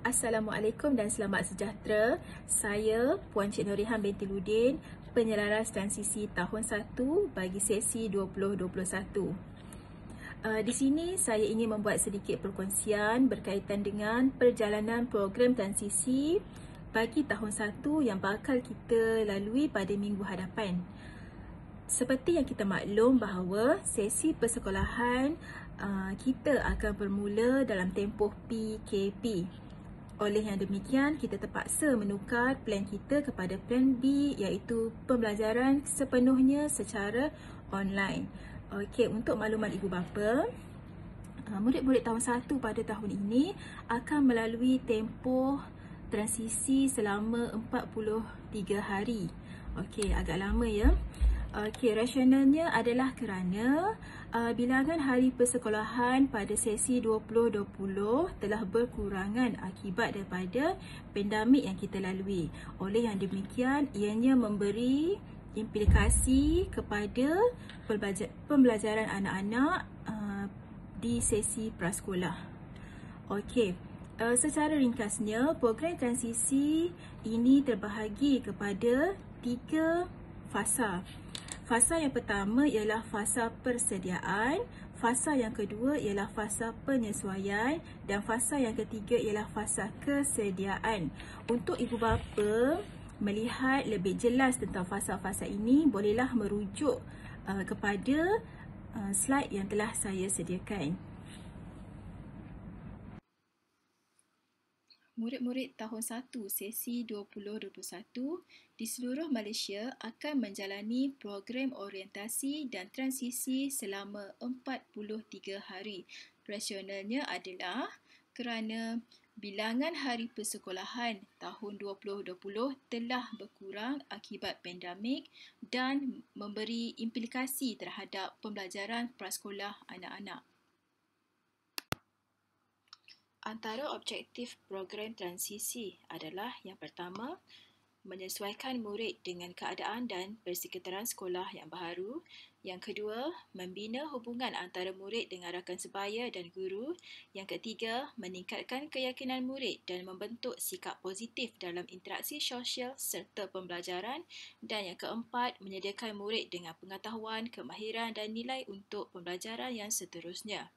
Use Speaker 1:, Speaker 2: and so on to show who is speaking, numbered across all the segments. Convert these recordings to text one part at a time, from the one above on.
Speaker 1: Assalamualaikum dan selamat sejahtera. Saya Puan Cik Norihan binti Ludin, penyelaras transisi tahun 1 bagi sesi 2021. Di sini saya ingin membuat sedikit perkongsian berkaitan dengan perjalanan program transisi bagi tahun 1 yang bakal kita lalui pada minggu hadapan. Seperti yang kita maklum bahawa sesi persekolahan kita akan bermula dalam tempoh PKP. Oleh yang demikian, kita terpaksa menukar plan kita kepada plan B, iaitu pembelajaran sepenuhnya secara online. Okey, untuk makluman ibu bapa, murid-murid tahun 1 pada tahun ini akan melalui tempoh transisi selama 43 hari. Okey, agak lama ya. Okey, rasionalnya adalah kerana bilangan hari persekolahan pada sesi 2020 telah berkurangan akibat daripada pandemik yang kita lalui. Oleh yang demikian, ianya memberi implikasi kepada pembelajaran anak-anak di sesi prasekolah. Okey, secara ringkasnya, program transisi ini terbahagi kepada 3 fasa. Fasa yang pertama ialah fasa persediaan, fasa yang kedua ialah fasa penyesuaian dan fasa yang ketiga ialah fasa kesediaan. Untuk ibu bapa melihat lebih jelas tentang fasa-fasa ini, bolehlah merujuk kepada slide yang telah saya sediakan. Murid-murid tahun 1 sesi 2021 di seluruh Malaysia akan menjalani program orientasi dan transisi selama 43 hari. Rasionalnya adalah kerana bilangan hari persekolahan tahun 2020 telah berkurang akibat pandemik dan memberi implikasi terhadap pembelajaran prasekolah anak-anak. Antara objektif program transisi adalah yang pertama, menyesuaikan murid dengan keadaan dan persekitaran sekolah yang baharu. Yang kedua, membina hubungan antara murid dengan rakan sebaya dan guru. Yang ketiga, meningkatkan keyakinan murid dan membentuk sikap positif dalam interaksi sosial serta pembelajaran. Dan yang keempat, menyediakan murid dengan pengetahuan, kemahiran dan nilai untuk pembelajaran yang seterusnya.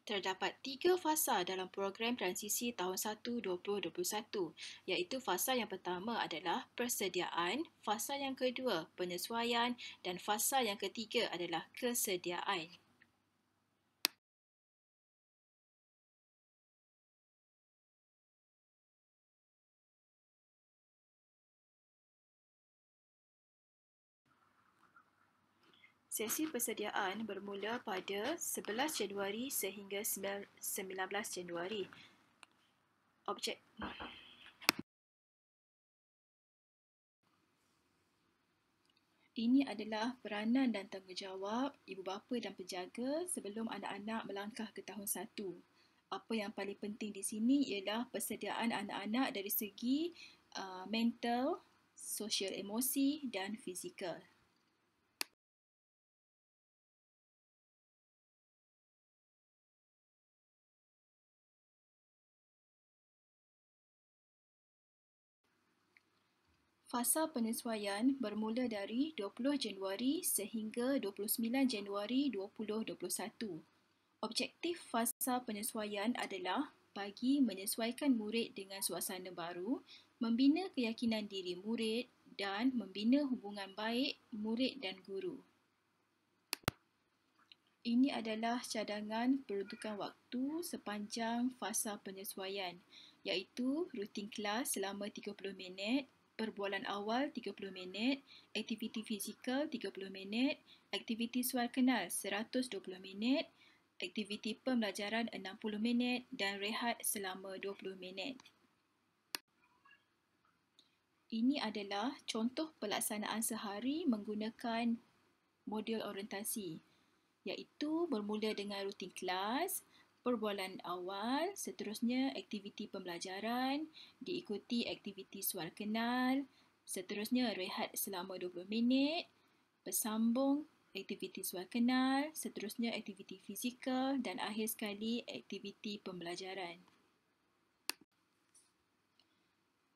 Speaker 1: Terdapat 3 fasa dalam program transisi tahun 1 2021, iaitu fasa yang pertama adalah persediaan, fasa yang kedua penyesuaian dan fasa yang ketiga adalah kesediaan. Sesi persediaan bermula pada 11 Januari sehingga 19 Januari. Ini adalah peranan dan tanggungjawab ibu bapa dan penjaga sebelum anak-anak melangkah ke tahun 1. Apa yang paling penting di sini ialah persediaan anak-anak dari segi mental, sosial emosi dan fizikal. Fasa penyesuaian bermula dari 20 Januari sehingga 29 Januari 2021. Objektif fasa penyesuaian adalah bagi menyesuaikan murid dengan suasana baru, membina keyakinan diri murid dan membina hubungan baik murid dan guru. Ini adalah cadangan peruntukan waktu sepanjang fasa penyesuaian, iaitu rutin kelas selama 30 minit, perbualan awal 30 minit, aktiviti fizikal 30 minit, aktiviti sual kenal 120 minit, aktiviti pembelajaran 60 minit dan rehat selama 20 minit. Ini adalah contoh pelaksanaan sehari menggunakan modul orientasi, iaitu bermula dengan rutin kelas, perbualan awal, seterusnya aktiviti pembelajaran, diikuti aktiviti soal kenal, seterusnya rehat selama 20 minit, bersambung aktiviti sual kenal, seterusnya aktiviti fizikal dan akhir sekali aktiviti pembelajaran.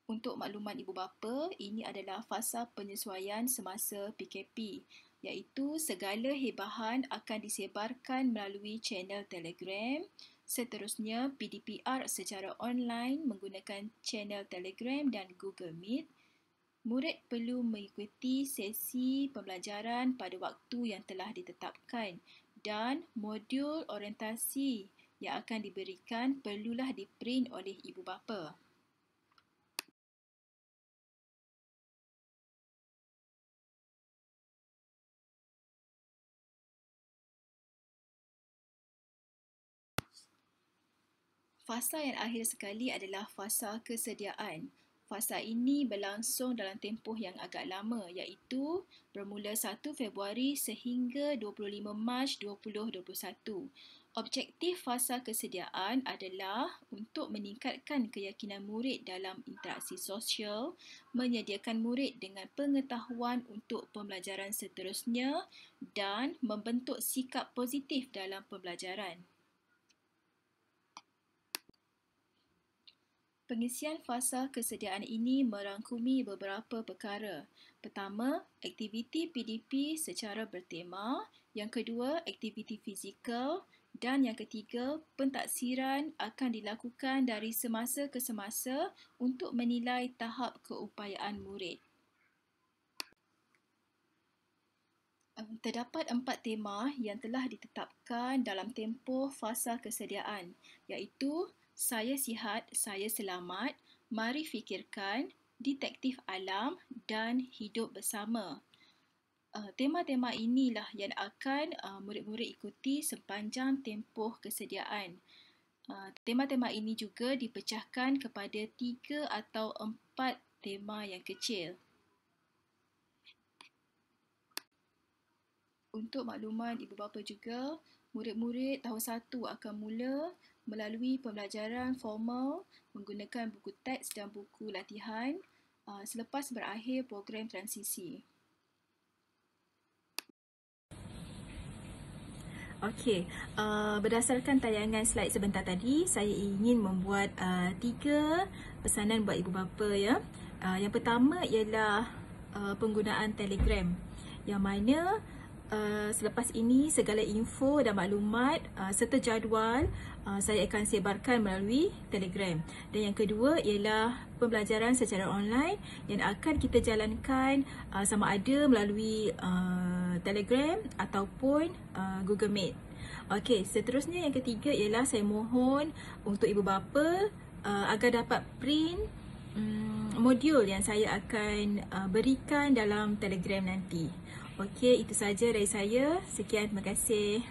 Speaker 1: Untuk makluman ibu bapa, ini adalah fasa penyesuaian semasa PKP, iaitu segala hebahan akan disebarkan melalui channel Telegram. Seterusnya, PDPR secara online menggunakan channel Telegram dan Google Meet. Murid perlu mengikuti sesi pembelajaran pada waktu yang telah ditetapkan dan modul orientasi yang akan diberikan perlulah diprint oleh ibu bapa. Fasa yang akhir sekali adalah fasa kesediaan. Fasa ini berlangsung dalam tempoh yang agak lama, iaitu bermula 1 Februari sehingga 25 Mac 2021. Objektif fasa kesediaan adalah untuk meningkatkan keyakinan murid dalam interaksi sosial, menyediakan murid dengan pengetahuan untuk pembelajaran seterusnya dan membentuk sikap positif dalam pembelajaran. Pengisian fasa kesediaan ini merangkumi beberapa perkara. Pertama, aktiviti PDP secara bertema. Yang kedua, aktiviti fizikal. Dan yang ketiga, pentaksiran akan dilakukan dari semasa ke semasa untuk menilai tahap keupayaan murid. Terdapat 4 tema yang telah ditetapkan dalam tempoh fasa kesediaan, iaitu Saya Sihat, Saya Selamat, Mari Fikirkan, Detektif Alam dan Hidup Bersama. Tema-tema inilah yang akan murid-murid ikuti sepanjang tempoh kesediaan. Tema-tema ini juga dipecahkan kepada 3 atau 4 tema yang kecil. Untuk makluman ibu bapa juga, murid-murid tahun 1 akan mula melalui pembelajaran formal menggunakan buku teks dan buku latihan selepas berakhir program transisi. Okey, berdasarkan tayangan slide sebentar tadi, saya ingin membuat 3 pesanan buat ibu bapa ya. Yang pertama ialah penggunaan Telegram, yang mana selepas ini segala info dan maklumat serta jadual saya akan sebarkan melalui Telegram. Dan yang kedua ialah pembelajaran secara online yang akan kita jalankan sama ada melalui Telegram ataupun Google Meet. Okey, seterusnya yang ketiga ialah saya mohon untuk ibu bapa agar dapat print modul yang saya akan berikan dalam Telegram nanti. Okey, itu saja dari saya. Sekian, terima kasih.